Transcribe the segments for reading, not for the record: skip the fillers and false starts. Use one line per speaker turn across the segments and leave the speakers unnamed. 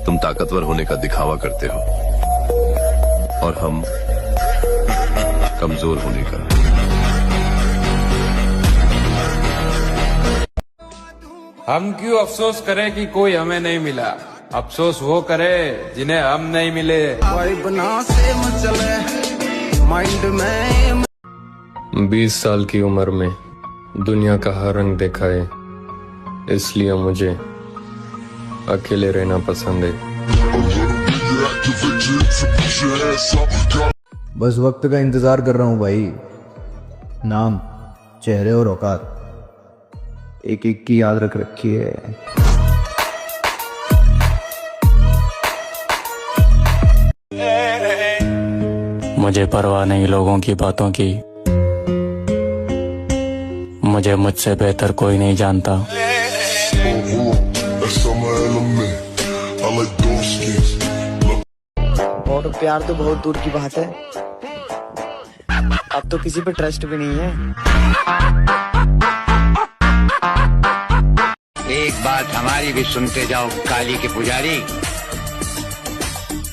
तुम ताकतवर होने का दिखावा करते हो और हम कमजोर होने का।
हम क्यों अफसोस करें कि कोई हमें नहीं मिला, अफसोस वो करे जिन्हें हम नहीं मिले। माइंड में
20 साल की उम्र में दुनिया का हर रंग देखा है, इसलिए मुझे अकेले रहना पसंद है।
बस वक्त का इंतजार कर रहा हूँ भाई। नाम, चेहरे और औकात एक एक की याद रख रखी है।
मुझे परवाह नहीं लोगों की बातों की, मुझे मुझसे बेहतर कोई नहीं जानता।
और प्यार तो बहुत दूर की बात है, अब तो किसी पे ट्रस्ट भी नहीं है।
एक बात हमारी भी सुनते जाओ काली के पुजारी,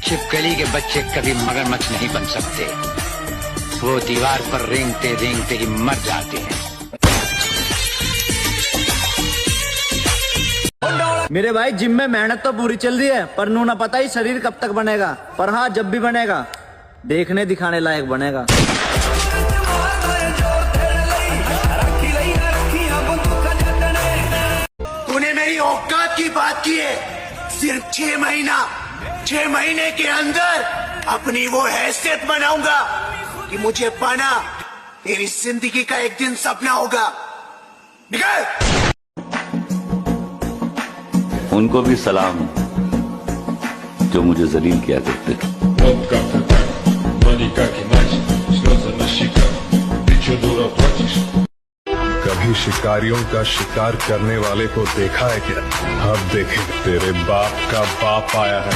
छिपकली के बच्चे कभी मगरमच्छ नहीं बन सकते, वो दीवार पर रेंगते रेंगते ही मर जाते हैं।
मेरे भाई जिम में मेहनत तो पूरी चल रही है, पर नू ना पता ही शरीर कब तक बनेगा, पर हाँ जब भी बनेगा देखने दिखाने लायक बनेगा।
तूने मेरी औकात की बात की है, सिर्फ 6 महीने के अंदर अपनी वो हैसियत बनाऊंगा कि मुझे पाना तेरी जिंदगी का एक दिन सपना होगा। निकल।
उनको भी सलाम जो मुझे जलील किया करते थे।
कभी शिकारियों का शिकार करने वाले को देखा है क्या? अब देखे तेरे बाप का बाप आया है।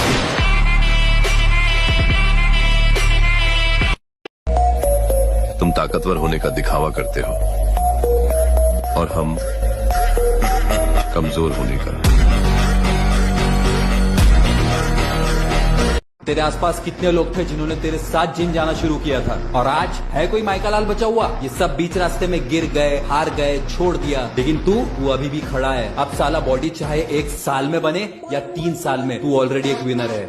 तुम ताकतवर होने का दिखावा करते हो और हम कमजोर होने का।
तेरे आसपास कितने लोग थे जिन्होंने तेरे साथ जिम जाना शुरू किया था, और आज है कोई माइका लाल बचा हुआ? ये सब बीच रास्ते में गिर गए, हार गए, छोड़ दिया, लेकिन तू अभी भी खड़ा है। अब साला बॉडी चाहे 1 साल में बने या 3 साल में, तू ऑलरेडी एक विनर है।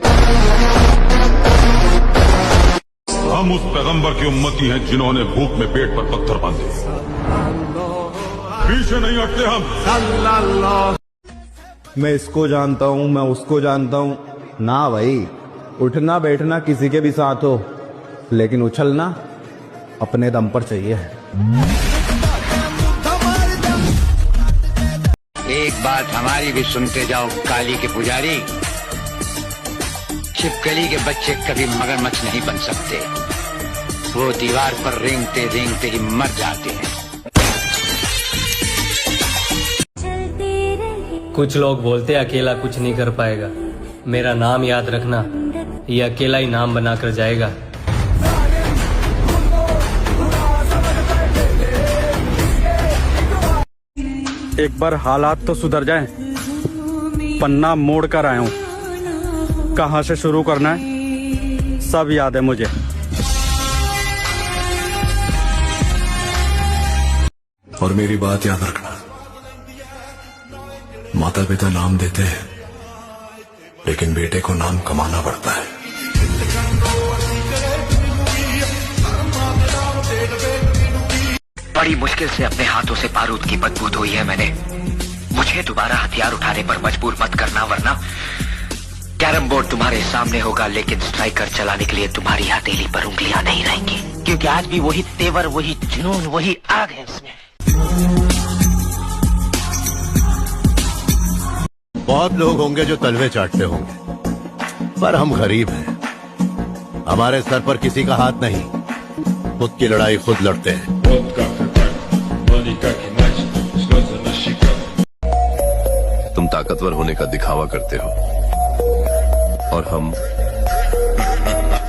हम उस पैगंबर की उम्मती हैं जिन्होंने भूख में पेट पर पत्थर बांधे, पीछे नहीं हटते हम।
मैं इसको जानता हूँ, मैं उसको जानता हूँ ना भाई। उठना बैठना किसी के भी साथ हो, लेकिन उछलना अपने दम पर चाहिए।
एक बात हमारी भी सुनते जाओ काली के पुजारी, छिपकली के बच्चे कभी मगरमच्छ नहीं बन सकते, वो दीवार पर रेंगते रेंगते ही मर जाते हैं।
कुछ लोग बोलते अकेला कुछ नहीं कर पाएगा, मेरा नाम याद रखना, ये अकेला ही नाम बनाकर जाएगा।
एक बार हालात तो सुधर जाएं, पन्ना मोड़ कर आया हूँ, कहाँ से शुरू करना है सब याद है मुझे।
और मेरी बात याद रखना, माता पिता नाम देते हैं, लेकिन बेटे को नाम कमाना पड़ता है।
बड़ी मुश्किल से अपने हाथों से बारूद की बदबू धोई है मैंने। मुझे दोबारा हथियार उठाने पर मजबूर मत करना, वरना कैरम बोर्ड तुम्हारे सामने होगा, लेकिन स्ट्राइकर चलाने के लिए तुम्हारी हथेली पर उंगलियां नहीं रहेंगी, क्योंकि आज भी वही तेवर, वही जुनून, वही आग है उसमें।
बहुत लोग होंगे जो तलवे चाटते होंगे, पर हम गरीब हैं, हमारे सर पर किसी का हाथ नहीं, खुद की लड़ाई खुद लड़ते हैं।
तुम ताकतवर होने का दिखावा करते हो और हम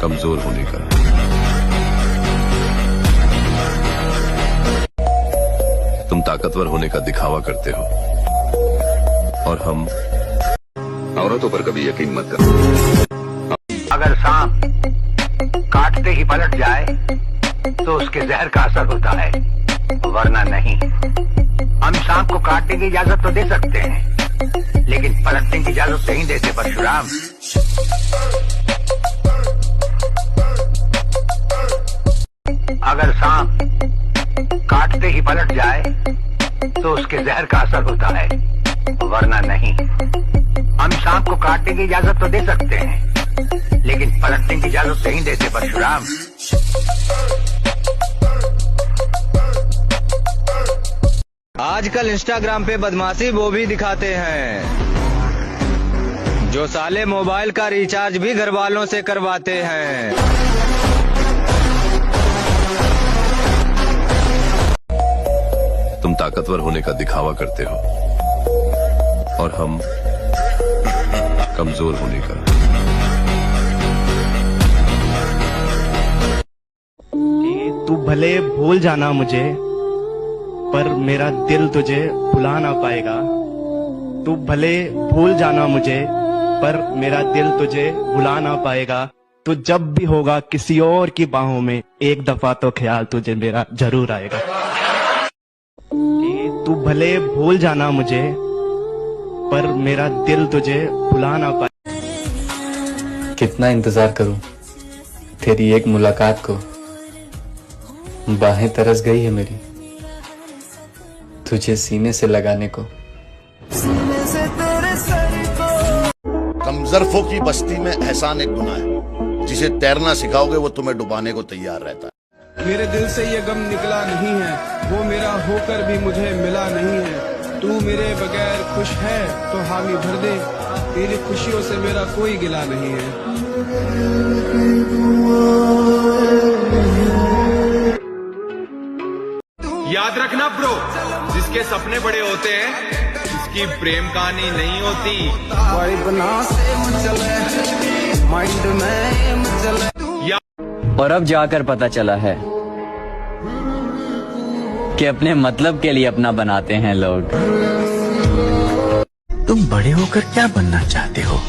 कमजोर होने का। तुम ताकतवर होने का दिखावा करते हो और हम
औरतों पर कभी यकीन मत कर।
अगर सांप काटते ही पलट जाए तो उसके जहर का असर होता है, वरना नहीं। हम सांप को काटने की इजाजत तो दे सकते हैं, लेकिन पलटने की इजाजत नहीं देते परशुराम। अगर सांप काटते ही पलट जाए तो उसके जहर का असर होता है, वरना नहीं। हम सांप को काटने की इजाजत तो दे सकते हैं, लेकिन पलटने की इजाजत नहीं देते परशुराम।
आजकल इंस्टाग्राम पे बदमाशी वो भी दिखाते हैं जो साले मोबाइल का रिचार्ज भी घर वालों से करवाते हैं।
तुम ताकतवर होने का दिखावा करते हो और हम कमजोर होने का।
तू भले भूल जाना मुझे, पर मेरा दिल तुझे भुला ना पाएगा। तू भले भूल जाना मुझे, पर मेरा दिल तुझे भुला ना पाएगा। तू जब भी होगा किसी और की बाहों में, एक दफा तो ख्याल तुझे मेरा जरूर आएगा। तू भले भूल जाना मुझे, पर मेरा दिल तुझे भुला ना पाए।
कितना इंतजार करूं तेरी एक मुलाकात को, बाहें तरस गई है मेरी तुझे सीने से लगाने को।
कमजरफों की बस्ती में एहसान एक गुनाह है, जिसे तैरना सिखाओगे वो तुम्हें डुबाने को तैयार रहता है।
मेरे दिल से ये गम निकला नहीं है, वो मेरा होकर भी मुझे मिला नहीं है। तू मेरे बगैर खुश है तो हामी भर दे, तेरी खुशियों से मेरा कोई गिला नहीं है।
याद रखना ब्रो, जिसके सपने बड़े होते हैं उसकी प्रेम कहानी नहीं होती।
और अब जाकर पता चला है कि अपने मतलब के लिए अपना बनाते हैं लोग।
तुम बड़े होकर क्या बनना चाहते हो?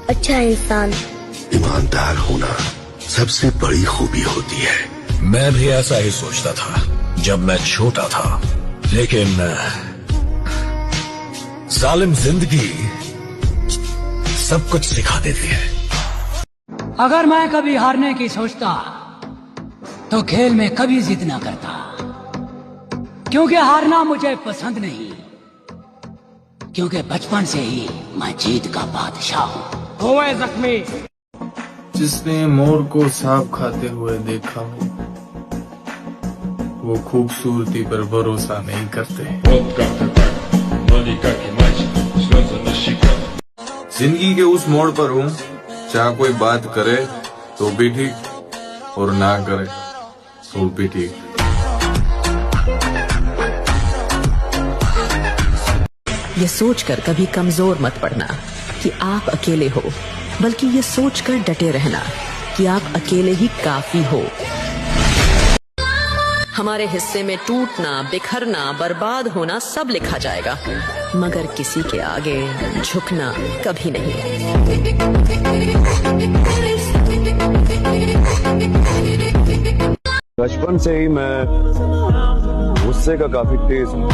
अच्छा इंसान।
ईमानदार होना सबसे बड़ी खूबी होती है। मैं भी ऐसा ही सोचता था जब मैं छोटा था, लेकिन जालिम जिंदगी सब कुछ सिखा देती है।
अगर मैं कभी हारने की सोचता तो खेल में कभी जिद ना करता, क्योंकि हारना मुझे पसंद नहीं, क्योंकि बचपन से ही मैं जीत का बादशाह हूँ।
ओए जख्मी, जिसने मोर को सांप खाते हुए देखा हो, वो खूबसूरती पर भरोसा नहीं करते। जिंदगी के उस मोड़ पर हूँ जहाँ कोई बात करे तो भी ठीक और ना करे तो भी ठीक।
ये सोचकर कभी कमजोर मत पड़ना कि आप अकेले हो, बल्कि ये सोचकर डटे रहना कि आप अकेले ही काफी हो। हमारे हिस्से में टूटना, बिखरना, बर्बाद होना सब लिखा जाएगा, मगर किसी के आगे झुकना कभी नहीं।
बचपन से ही मैं गुस्से का काफी तेज हूँ,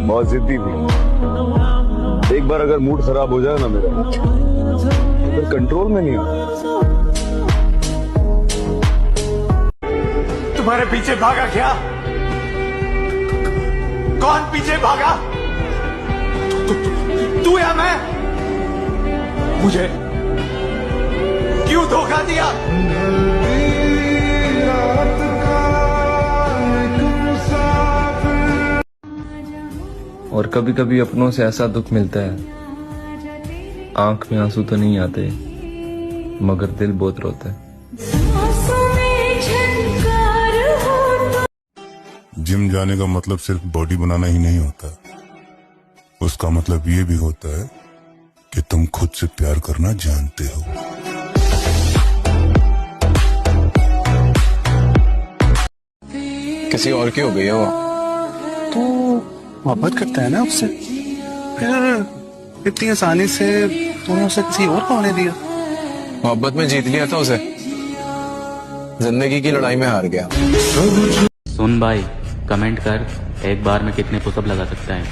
बहुत जिद्दी भी। एक बार अगर मूड खराब हो जाए ना मेरा, तो फिर कंट्रोल में नहीं आता।
तुम्हारे पीछे भागा क्या? कौन पीछे भागा? तू या मैं? मुझे क्यों धोखा दिया?
और कभी कभी अपनों से ऐसा दुख मिलता है, आंख में आंसू तो नहीं आते, मगर दिल बहुत रोता है।
जिम जाने का मतलब सिर्फ बॉडी बनाना ही नहीं होता, उसका मतलब ये भी होता है कि तुम खुद से प्यार करना जानते हो।
किसी और की हो गई है वो, तो मोहब्बत करता है ना आपसे, फिर
इतनी आसानी से तूने उसे किसी और को होने दिया?
मोहब्बत में जीत लिया था उसे, जिंदगी की लड़ाई में हार गया।
सुन भाई, कमेंट कर एक बार में कितने पुशअप लगा सकता है।